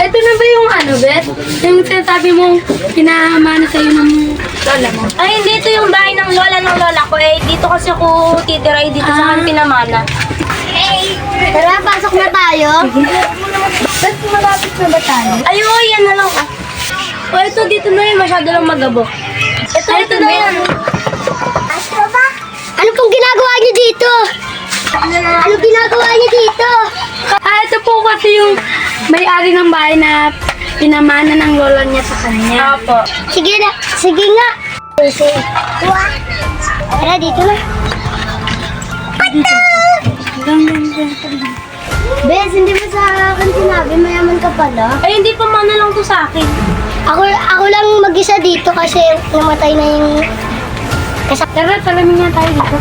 Ito na ba yung ano, Bet? Yung sinasabi mong pinamana sa'yo ng lola mo? Ay, hindi, ito yung bahay ng lola ko. Eh, dito kasi ako titira, dito sa akin pinamana. Tara, pasok na tayo. Bet, malapit na ba tayo? Ay, oo, yan na lang. O, ito, dito na yun. Masyado lang magabo. Ito na yan. Ano pong ginagawa niyo dito? Ano ginagawa niyo dito? Ito po kasi yung may-ari ng bahay na pinamana ng lola niya sa kanya. Opo. Sige na, sige nga. Tara, dito na. Bes, hindi mo sa akin sinabi, mayaman ka pala. Ay, hindi pa mana lang to sa akin. Ako lang mag-isa dito kasi namatay na yung... Tara, salamin nga tayo dito.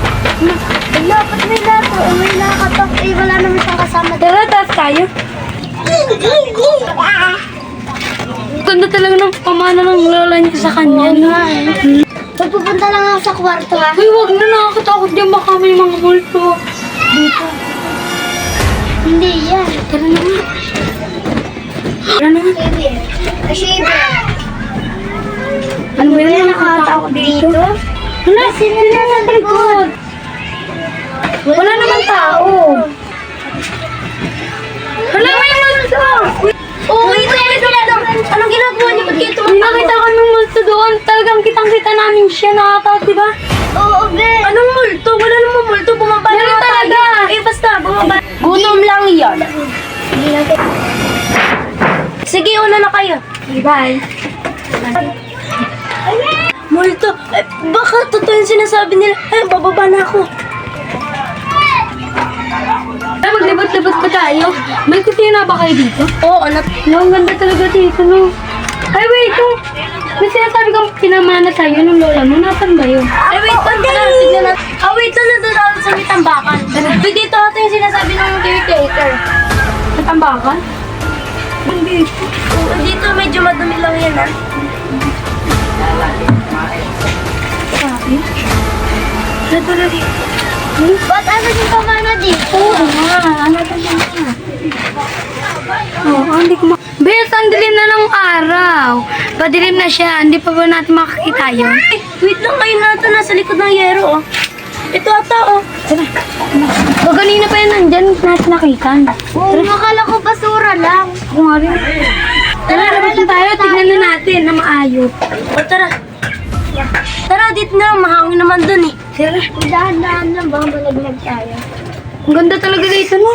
Wala, ba't may lato? May nakatok. Eh, wala naman siyang kasama. Tara, taas tayo. Ganda talaga ng pamana ng lola niya sa kanya. Magpupunta lang ako sa kwarto, ha? Uy, wag na, nakakatakot yan. Baka may mga multo. Dito. Hindi yan. Tara na nga. Tara na nga. Shaver. Ano ba yun? Nakakatakot dito? Wala, sino na sa likod? Wala naman tao. Wala, may multo. Oo, ito lang. Anong ginagawa niyo? Ba't kayo tumatawag? Nakita ko ng multo doon. Talagang kitang-kita namin siya. Nakakatakot, diba? Oo, be. Anong multo? Wala namang multo. Bumaba Meron na talaga. Eh, basta, bumaba. Gutom lang yan. Sige, una na kayo. Bye. Multo. Eh, baka totoo yung sinasabi nila. Ay, bababa na ako. Tara, maglibot-libot pa tayo. May kusina ba kayo dito? Oo, anak. No, ang ganda talaga dito, no? Ay, wait, yung... May sinasabi kang pinamana sa'yo ng lola mo. Nasaan ba yun? Ay, wait, tignan natin. Ah, wait, nandun ako sa may tambakan. Wait, dito ito yung sinasabi ng caretaker. Sa tambakan? Hindi. Oo, dito medyo madumi lang yan, ha? Sabi? Ano talaga? Ba't ano yung pamana dito? Oo nga, ano talaga? Oo, hindi ko Bes, ang dilim na ng araw. Padilim na siya. Hindi pa ba natin makakita yun? Eh, wait lang kayo na ito. Nasa likod ng yero, oh. Ito ata, oh. Tara. O, kanina pa yun nandyan. Natin nakita. Oo, akala ko basura lang. Ako nga rin. Tara, labas na tayo. Tignan na natin na maayos. O, tara. Tara, dito na. Mahangin naman dun, eh. Tara. Dahan-dahan lang, baka malaglag tayo. Ang ganda talaga dito, no?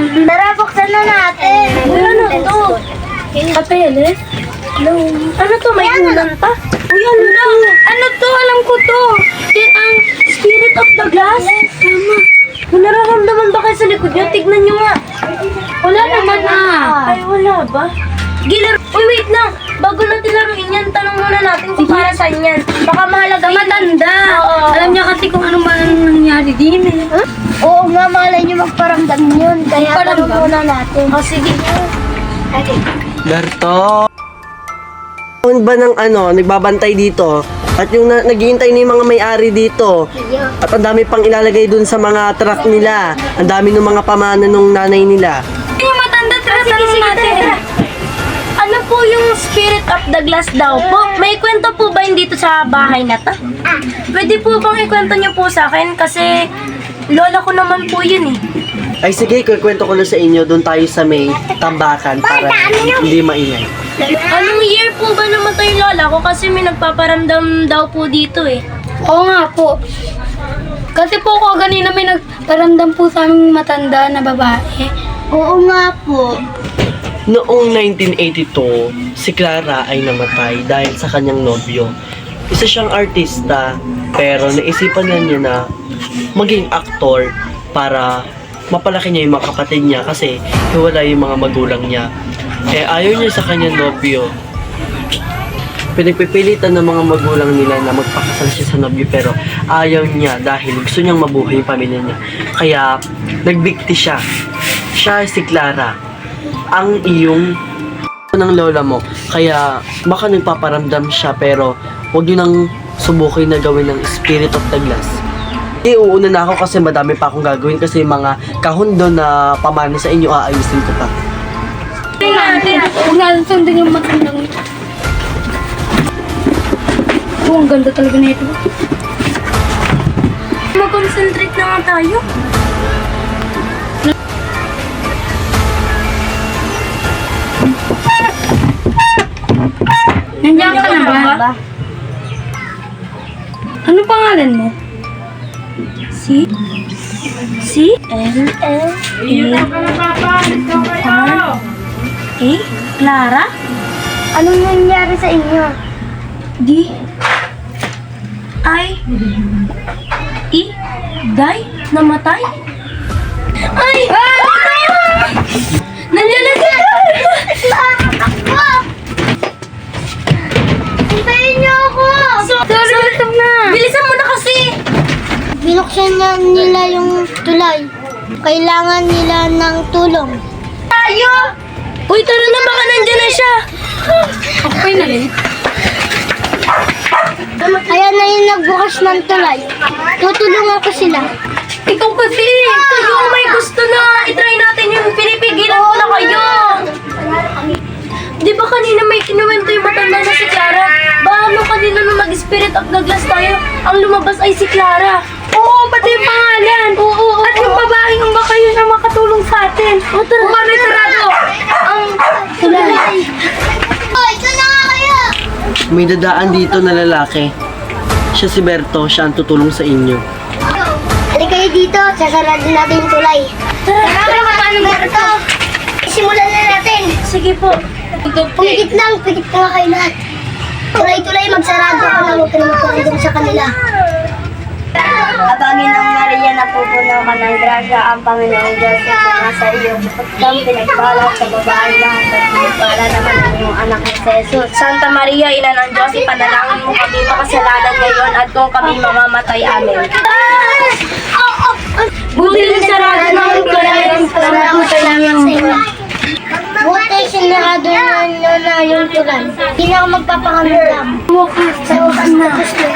Tara, buksan na natin. Ano to? Papeles? Hello. Ano to? May ulan pa? Uy, ano to? Ano to? Alam ko to. Yan ang Spirit of the Glass? Tama. Kung nararamdaman ba kayo sa likod nyo, tignan nyo nga. Wala naman Ay, wala ba? Gilar. Uy, wait lang. Bago natin laruin yan, tanong muna natin kung para saan yan. Baka mahalaga Sa matanda. Oo. Alam niya kasi kung ano man ang nangyari din eh. Oo nga, malay niyo magparamdam yun. Kaya Magparamdam? tanong muna natin. O, sige. Okay. Berto! Ano ba ng nagbabantay dito? At yung naghihintay na yung mga may-ari dito. At ang dami pang ilalagay dun sa mga truck nila. Ang dami ng mga pamana nung nanay nila. Yung matanda, tara, Sige, tanong sige, natin. tara. Ano po yung Spirit of the Glass daw po? May kwento po ba yun dito sa bahay na to? Pwede po bang ikwento niyo po sa akin? Kasi lola ko naman po yun eh. Ay sige, kukwento ko na sa inyo. Doon tayo sa may tambakan para hindi maingay. Anong year po ba namatay yung lola ko? Kasi may nagpaparamdam daw po dito eh. Oo nga po. Kasi po ko ganina may nagparamdam po sa aming matanda na babae. Oo nga po. Noong 1982, si Clara ay namatay dahil sa kanyang nobyo. Isa siyang artista, pero naisipan niya na maging aktor para mapalaki niya yung mga kapatid niya kasi hiwalay yung mga magulang niya. Eh ayaw niya sa kanyang nobyo. Pinagpipilitan ng mga magulang nila na magpakasal siya sa nobyo pero ayaw niya dahil gusto niyang mabuhay yung pamilya niya. Kaya nagbikti siya. Siya si Clara. Ang iyong ng lola mo. Kaya baka nagpaparamdam siya pero huwag niyo nang subukin na gawin ng Spirit of the Glass. Uuna na ako kasi madami pa akong gagawin kasi yung mga kahon doon na pamana sa inyo, aayusin ko pa. Huwag natin sundin yung matandang ito. Oh, ang ganda talaga na ito. Mag-concentrate na nga tayo. Nandiyan ka na ba? Ano pangalan mo? C L L A Clara? Anong nangyari sa inyo? D I E Day? Namatay? Ay! Nandiyan na siya! Hintayin niyo ako! Sorry na! Bilisan mo na kasi! Binuksan na nila yung tulay. Kailangan nila ng tulong. Tayo! Uy, tara na, baka nandiyan na siya! Okay na rin. Kaya na yung nagbukas ng tulay. Tutulungan ko sila. Ikaw kasi! Kayo ang may gusto na! I-try natin yung pinipigilan ko na kayo! Di ba kanina may kinuwento yung matanda na si Clara? Ba ano kanina nung nag-spirit of the glass tayo, ang lumabas ay si Clara. Oo, pati yung pangalan. Oo. At yung babaeng ang baka yun ang makatulong sa atin. O tara! Kung ano yung sarado? Ang Tulay. Oh, ito na nga kayo! May dadaan dito na lalaki. Siya si Berto, siya ang tutulong sa inyo. Halika kayo dito, sasaradin natin yung tulay. Tara, paano ba ito? Simulan na natin. Sige po. Pumikit lang nga kayo lahat. Tulay-tulay, magsarado ka na, huwag ka na magpakagam sa kanila. Abangin ng Maria na pupuno ka ng grasya ang Panginoong Diyos na sa iyo. Kang pinagpala sa babae lahat at pinagpala naman ang iyong anak na si Jesus. Santa Maria, Ina ng Diyos, ipanalangin mo kami makasalanan ngayon at kung kami mamamatay, amen. Buti rin sarado ng tulay. Salamat sa inyo. Buti sinarado na yung tulay. Hindi na ako magpapangalamdam. Sa wakas na gusto.